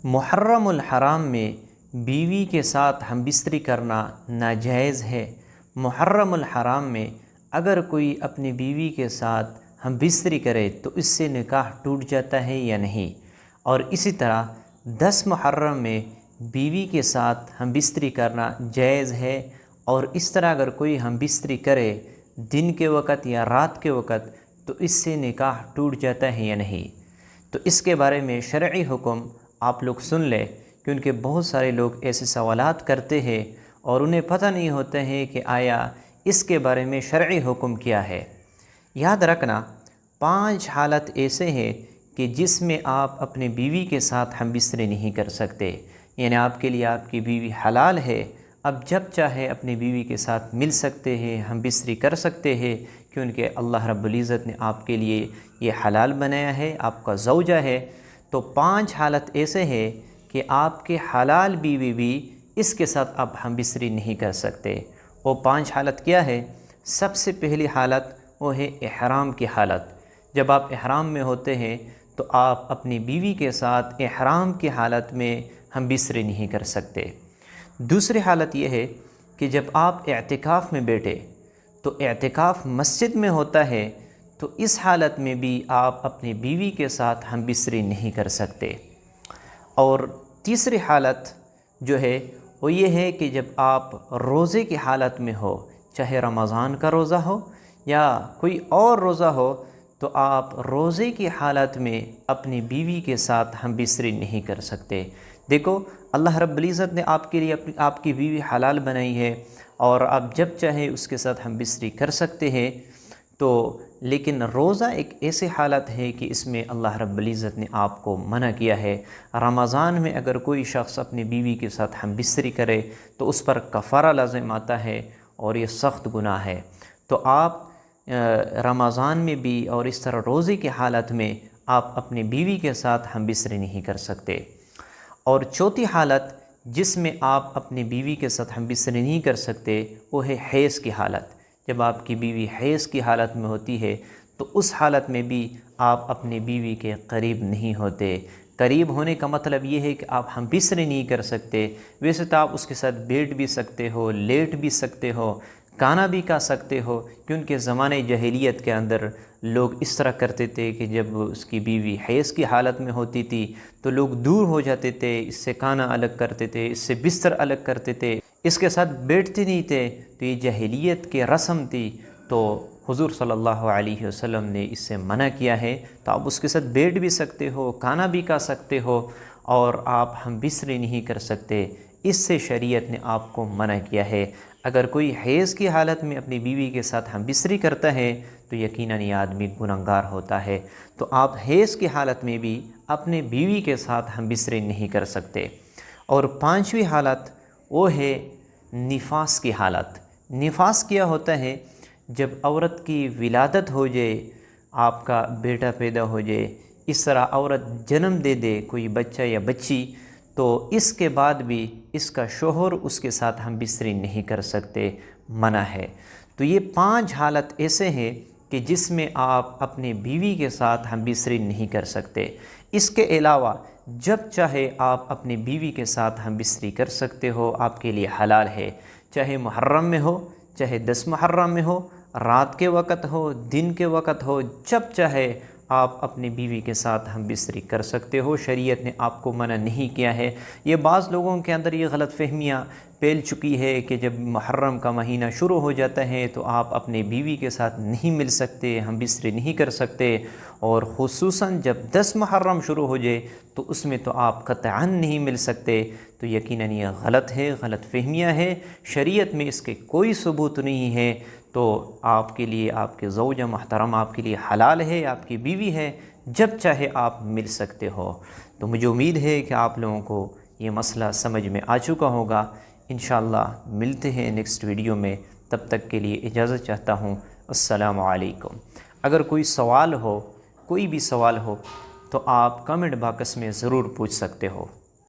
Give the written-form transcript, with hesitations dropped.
محرم الحرام میں بیوی کے ساتھ ہم بستری کرنا ناجائز ہے۔ محرم الحرام میں اگر کوئی اپنی بیوی کے ساتھ ہم بستری کرے تو اس سے نکاح ٹوٹ جاتا ہے یا نہیں، اور اسی طرح 10 محرم میں بیوی کے ساتھ ہم بستری کرنا جائز ہے، اور اس طرح اگر کوئی ہم بستری کرے دن کے وقت یا رات کے وقت تو اس سے نکاح ٹوٹ جاتا ہے یا نہیں۔ تو اس کے بارے میں شرعی حکم آپ لوگ سن لیں، کیونکہ بہت سارے لوگ ایسے سوالات کرتے ہیں اور انہیں پتہ نہیں ہوتا ہے کہ آیا اس کے بارے میں شرعی حکم کیا ہے۔ یاد رکھنا 5 حالت ایسے ہیں کہ جس میں آپ اپنے بیوی کے ساتھ ہم بستری نہیں کر سکتے، یعنی آپ کے لیے آپ کی بیوی حلال ہے، اب جب چاہے اپنی بیوی کے ساتھ مل سکتے ہیں، ہم بستری کر سکتے ہیں، کیونکہ اللہ رب العزت نے آپ کے لیے یہ حلال بنایا ہے، آپ کا زوجہ ہے۔ تو 5 حالت ایسے ہیں کہ آپ کے حلال بیوی بھی اس کے ساتھ آپ ہم بستری نہیں کر سکتے۔ وہ 5 حالت کیا ہے؟ سب سے پہلی حالت وہ ہے احرام کی حالت۔ جب آپ احرام میں ہوتے ہیں تو آپ اپنی بیوی کے ساتھ احرام کی حالت میں ہم بستری نہیں کر سکتے۔ دوسری حالت یہ ہے کہ جب آپ اعتکاف میں بیٹھے تو اعتکاف مسجد میں ہوتا ہے، تو اس حالت میں بھی آپ اپنی بیوی کے ساتھ ہم بستری نہیں کر سکتے۔ اور تیسری حالت جو ہے وہ یہ ہے کہ جب آپ روزے کی حالت میں ہو، چاہے رمضان کا روزہ ہو یا کوئی اور روزہ ہو، تو آپ روزے کی حالت میں اپنی بیوی کے ساتھ ہم بستری نہیں کر سکتے۔ دیکھو، اللہ رب العزت نے آپ کے لیے آپ کی بیوی حلال بنائی ہے، اور آپ جب چاہے اس کے ساتھ ہم بستری کر سکتے ہیں، تو لیکن روزہ ایک ایسی حالت ہے کہ اس میں اللہ رب العزت نے آپ کو منع کیا ہے۔ رمضان میں اگر کوئی شخص اپنی بیوی کے ساتھ ہم بستری کرے تو اس پر کفارہ لازم آتا ہے، اور یہ سخت گناہ ہے۔ تو آپ رمضان میں بھی اور اس طرح روزے کی حالت میں آپ اپنی بیوی کے ساتھ ہم بستری نہیں کر سکتے۔ اور چوتھی حالت جس میں آپ اپنی بیوی کے ساتھ ہم بستری نہیں کر سکتے وہ ہے حیض کی حالت۔ جب آپ کی بیوی حیض کی حالت میں ہوتی ہے تو اس حالت میں بھی آپ اپنی بیوی کے قریب نہیں ہوتے۔ قریب ہونے کا مطلب یہ ہے کہ آپ ہم بستری نہیں کر سکتے۔ ویسے تو آپ اس کے ساتھ بیٹھ بھی سکتے ہو، لیٹ بھی سکتے ہو، کھانا بھی کھا سکتے ہو، کیونکہ زمانہ جاہلیت کے اندر لوگ اس طرح کرتے تھے کہ جب اس کی بیوی حیض کی حالت میں ہوتی تھی تو لوگ دور ہو جاتے تھے، اس سے کھانا الگ کرتے تھے، اس سے بستر الگ کرتے تھے، اس کے ساتھ بیٹھتے نہیں تھے۔ تو یہ جاہلیت کی رسم تھی، تو حضور صلی اللہ علیہ وسلم نے اس سے منع کیا ہے۔ تو آپ اس کے ساتھ بیٹھ بھی سکتے ہو، کھانا بھی کھا سکتے ہو، اور آپ ہم بستری نہیں کر سکتے۔ اس سے شریعت نے آپ کو منع کیا ہے۔ اگر کوئی حیض کی حالت میں اپنی بیوی کے ساتھ ہم بستری کرتا ہے تو یقیناً یہ آدمی گنہگار ہوتا ہے۔ تو آپ حیض کی حالت میں بھی اپنے بیوی کے ساتھ ہم بستری نہیں کر سکتے۔ اور 5ویں حالت وہ ہے نفاس کی حالت۔ نفاس کیا ہوتا ہے؟ جب عورت کی ولادت ہو جائے، آپ کا بیٹا پیدا ہو جائے، اس طرح عورت جنم دے دے کوئی بچہ یا بچی، تو اس کے بعد بھی اس کا شوہر اس کے ساتھ ہم بستری نہیں کر سکتے، منع ہے۔ تو یہ 5 حالت ایسے ہیں کہ جس میں آپ اپنے بیوی کے ساتھ ہم بستری نہیں کر سکتے۔ اس کے علاوہ جب چاہے آپ اپنی بیوی کے ساتھ ہم بستری کر سکتے ہو، آپ کے لیے حلال ہے، چاہے محرم میں ہو، چاہے 10 محرم میں ہو، رات کے وقت ہو، دن کے وقت ہو، جب چاہے آپ اپنی بیوی کے ساتھ ہم بستری کر سکتے ہو۔ شریعت نے آپ کو منع نہیں کیا ہے۔ یہ بعض لوگوں کے اندر یہ غلط فہمیاں پھیل چکی ہے کہ جب محرم کا مہینہ شروع ہو جاتا ہے تو آپ اپنی بیوی کے ساتھ نہیں مل سکتے، ہم بستری نہیں کر سکتے، اور خصوصاً جب 10 محرم شروع ہو جائے تو اس میں تو آپ قطعاً نہیں مل سکتے۔ تو یقیناً یہ غلط ہے، غلط فہمیاں ہے، شریعت میں اس کے کوئی ثبوت نہیں ہے۔ تو آپ کے لیے آپ کے زوجہ محترم آپ کے لیے حلال ہے، آپ کی بیوی ہے، جب چاہے آپ مل سکتے ہو۔ تو مجھے امید ہے کہ آپ لوگوں کو یہ مسئلہ سمجھ میں آ چکا ہوگا۔ انشاءاللہ ملتے ہیں نیکسٹ ویڈیو میں، تب تک کے لیے اجازت چاہتا ہوں۔ السلام علیکم۔ اگر کوئی سوال ہو، کوئی بھی سوال ہو، تو آپ کمنٹ باکس میں ضرور پوچھ سکتے ہو۔